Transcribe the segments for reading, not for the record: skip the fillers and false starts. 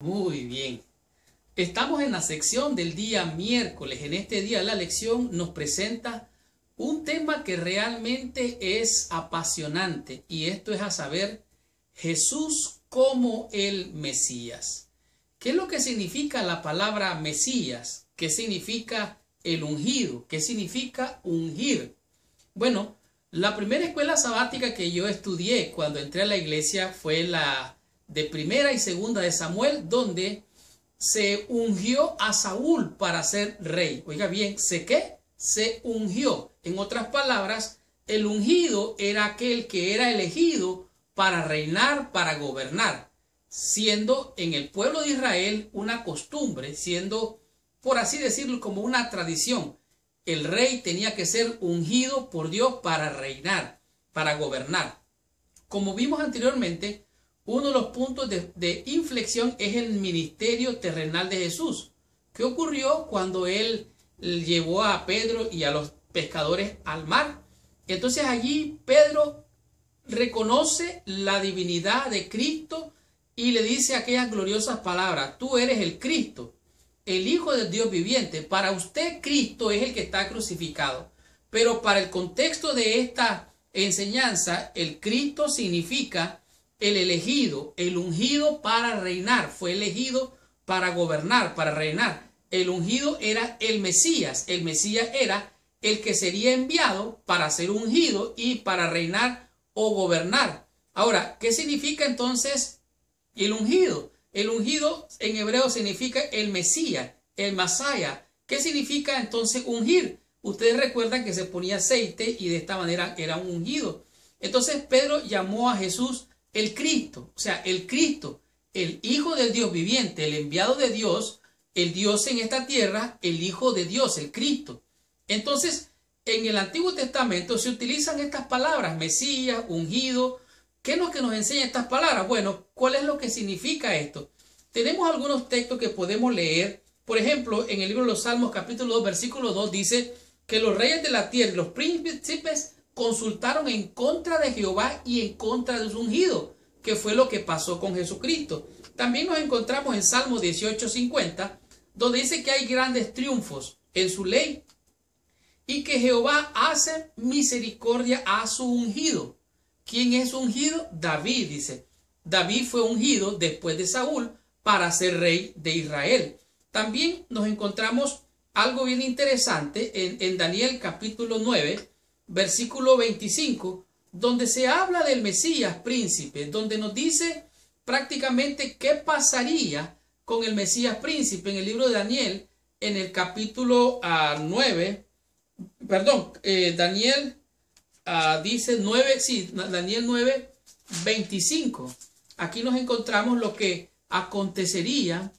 Muy bien. Estamos en la sección del día miércoles. En este día la lección nos presenta un tema que realmente es apasionante, y esto es a saber, Jesús como el Mesías. ¿Qué es lo que significa la palabra Mesías? ¿Qué significa el ungido? ¿Qué significa ungir? Bueno, la primera escuela sabática que yo estudié cuando entré a la iglesia fue la de Primera y Segunda de Samuel, donde se ungió a Saúl para ser rey. Oiga bien, se ungió. En otras palabras, el ungido era aquel que era elegido para reinar, para gobernar, siendo en el pueblo de Israel una costumbre, siendo, por así decirlo, como una tradición. El rey tenía que ser ungido por Dios para reinar, para gobernar. Como vimos anteriormente, uno de los puntos de inflexión es el ministerio terrenal de Jesús. ¿Qué ocurrió cuando él llevó a Pedro y a los pescadores al mar? Entonces allí Pedro reconoce la divinidad de Cristo y le dice aquellas gloriosas palabras: tú eres el Cristo, el Hijo del Dios viviente. Para usted Cristo es el que está crucificado. Pero para el contexto de esta enseñanza, el Cristo significa el elegido, el ungido para reinar. Fue elegido para gobernar, para reinar. El ungido era el Mesías. El Mesías era el que sería enviado para ser ungido y para reinar o gobernar. Ahora, ¿qué significa entonces el ungido? El ungido en hebreo significa el Mesías, el Masaya. ¿Qué significa entonces ungir? Ustedes recuerdan que se ponía aceite y de esta manera era un ungido. Entonces Pedro llamó a Jesús el Cristo, o sea, el Cristo, el Hijo del Dios viviente, el enviado de Dios, el Dios en esta tierra, el Hijo de Dios, el Cristo. Entonces, en el Antiguo Testamento se utilizan estas palabras: Mesías, ungido. ¿Qué es lo que nos enseña estas palabras? Bueno, ¿cuál es lo que significa esto? Tenemos algunos textos que podemos leer. Por ejemplo, en el libro de los Salmos, capítulo 2, versículo 2, dice que los reyes de la tierra y los príncipes consultaron en contra de Jehová y en contra de su ungido, que fue lo que pasó con Jesucristo. También nos encontramos en Salmo 18:50, donde dice que hay grandes triunfos en su ley y que Jehová hace misericordia a su ungido. ¿Quién es ungido? David, dice. David fue ungido después de Saúl para ser rey de Israel. También nos encontramos algo bien interesante en Daniel capítulo 9, versículo 25, donde se habla del Mesías príncipe, donde nos dice prácticamente qué pasaría con el Mesías príncipe. En el libro de Daniel, en el capítulo 9, Daniel dice 9, sí, Daniel 9, 25. Aquí nos encontramos lo que acontecería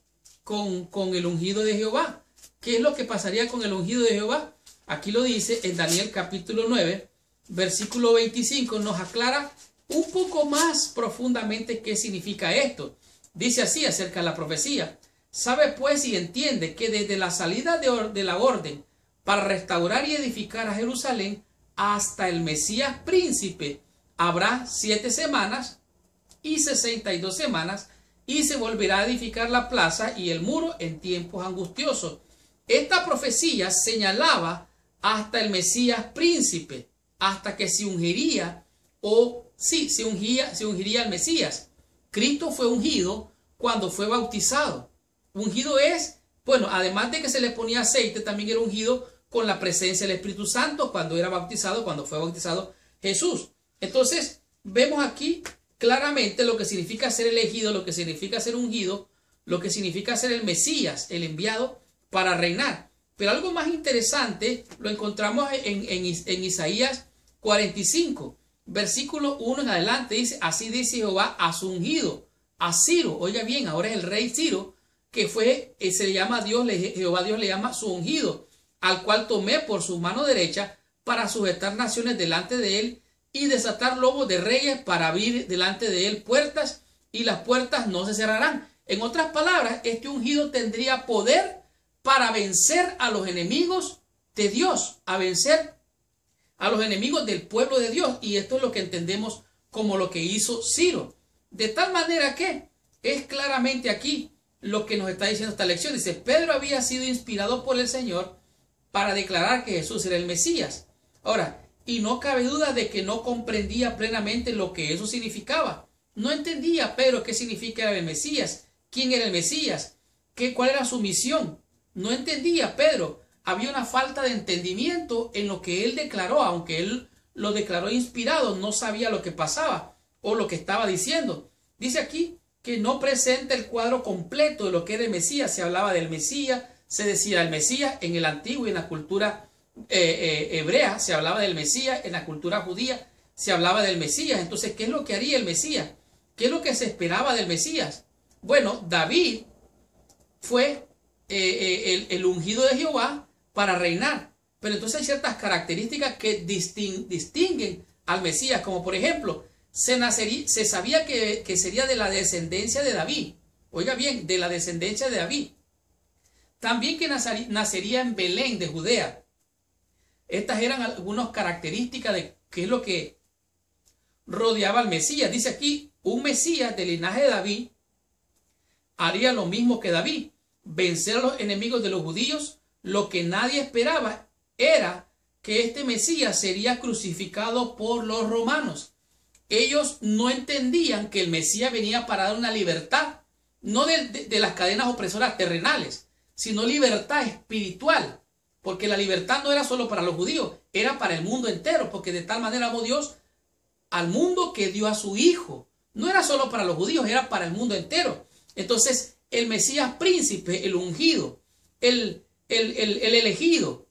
con el ungido de Jehová. ¿Qué es lo que pasaría con el ungido de Jehová? Aquí lo dice en Daniel capítulo 9, versículo 25, nos aclara un poco más profundamente qué significa esto. Dice así acerca de la profecía: sabe pues y entiende que desde la salida de la orden para restaurar y edificar a Jerusalén hasta el Mesías príncipe habrá 7 semanas y 62 semanas, y se volverá a edificar la plaza y el muro en tiempos angustiosos. Esta profecía señalaba hasta el Mesías príncipe, hasta que se ungiría, se ungiría el Mesías. Cristo fue ungido cuando fue bautizado. Ungido es, bueno, además de que se le ponía aceite, también era ungido con la presencia del Espíritu Santo cuando era bautizado, cuando fue bautizado Jesús. Entonces, vemos aquí claramente lo que significa ser elegido, lo que significa ser ungido, lo que significa ser el Mesías, el enviado para reinar. Pero algo más interesante lo encontramos en Isaías 45, versículo 1 en adelante. Dice: así dice Jehová a su ungido, a Ciro. Oiga bien, ahora es el rey Ciro, que se le llama Jehová Dios le llama su ungido, al cual tomé por su mano derecha para sujetar naciones delante de él y desatar lomos de reyes, para abrir delante de él puertas, y las puertas no se cerrarán. En otras palabras, este ungido tendría poder para vencer a los enemigos de Dios, a vencer a los enemigos del pueblo de Dios. Y esto es lo que entendemos como lo que hizo Ciro. De tal manera que es claramente aquí lo que nos está diciendo esta lección. Dice, Pedro había sido inspirado por el Señor para declarar que Jesús era el Mesías. Ahora, y no cabe duda de que no comprendía plenamente lo que eso significaba. No entendía Pedro qué significa el Mesías, quién era el Mesías, cuál era su misión. No entendía Pedro. Había una falta de entendimiento en lo que él declaró, aunque él lo declaró inspirado, no sabía lo que pasaba o lo que estaba diciendo. Dice aquí que no presenta el cuadro completo de lo que era el Mesías. Se hablaba del Mesías, se decía el Mesías en el antiguo y en la cultura hebrea, se hablaba del Mesías, en la cultura judía se hablaba del Mesías. Entonces, ¿qué es lo que haría el Mesías? ¿Qué es lo que se esperaba del Mesías? Bueno, David fue el ungido de Jehová para reinar, pero entonces hay ciertas características que distinguen al Mesías, como por ejemplo, se sabía que sería de la descendencia de David. Oiga bien, de la descendencia de David. También que nacería en Belén de Judea. Estas eran algunas características de qué es lo que rodeaba al Mesías. Dice aquí, un Mesías del linaje de David haría lo mismo que David, vencer a los enemigos de los judíos. Lo que nadie esperaba era que este Mesías sería crucificado por los romanos. Ellos no entendían que el Mesías venía para dar una libertad, no de las cadenas opresoras terrenales, sino libertad espiritual, porque la libertad no era solo para los judíos, era para el mundo entero, porque de tal manera amó Dios al mundo que dio a su Hijo. No era solo para los judíos, era para el mundo entero. Entonces, el Mesías príncipe, el ungido, el elegido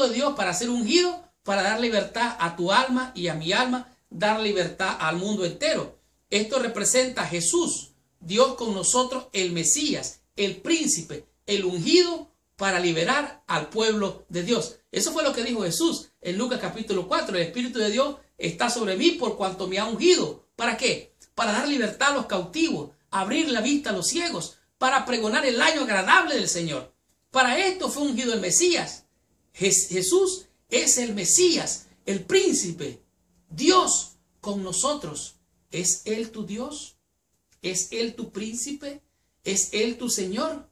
de Dios para ser ungido, para dar libertad a tu alma y a mi alma, dar libertad al mundo entero. Esto representa a Jesús, Dios con nosotros, el Mesías, el príncipe, el ungido para liberar al pueblo de Dios. Eso fue lo que dijo Jesús en Lucas capítulo 4. El Espíritu de Dios está sobre mí por cuanto me ha ungido. ¿Para qué? Para dar libertad a los cautivos, abrir la vista a los ciegos, para pregonar el año agradable del Señor. Para esto fue ungido el Mesías. Jesús es el Mesías, el príncipe, Dios con nosotros. ¿Es Él tu Dios? ¿Es Él tu príncipe? ¿Es Él tu Señor?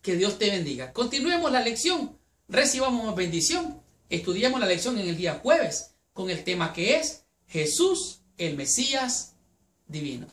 Que Dios te bendiga. Continuemos la lección. Recibamos bendición. Estudiamos la lección en el día jueves con el tema que es Jesús, el Mesías divino.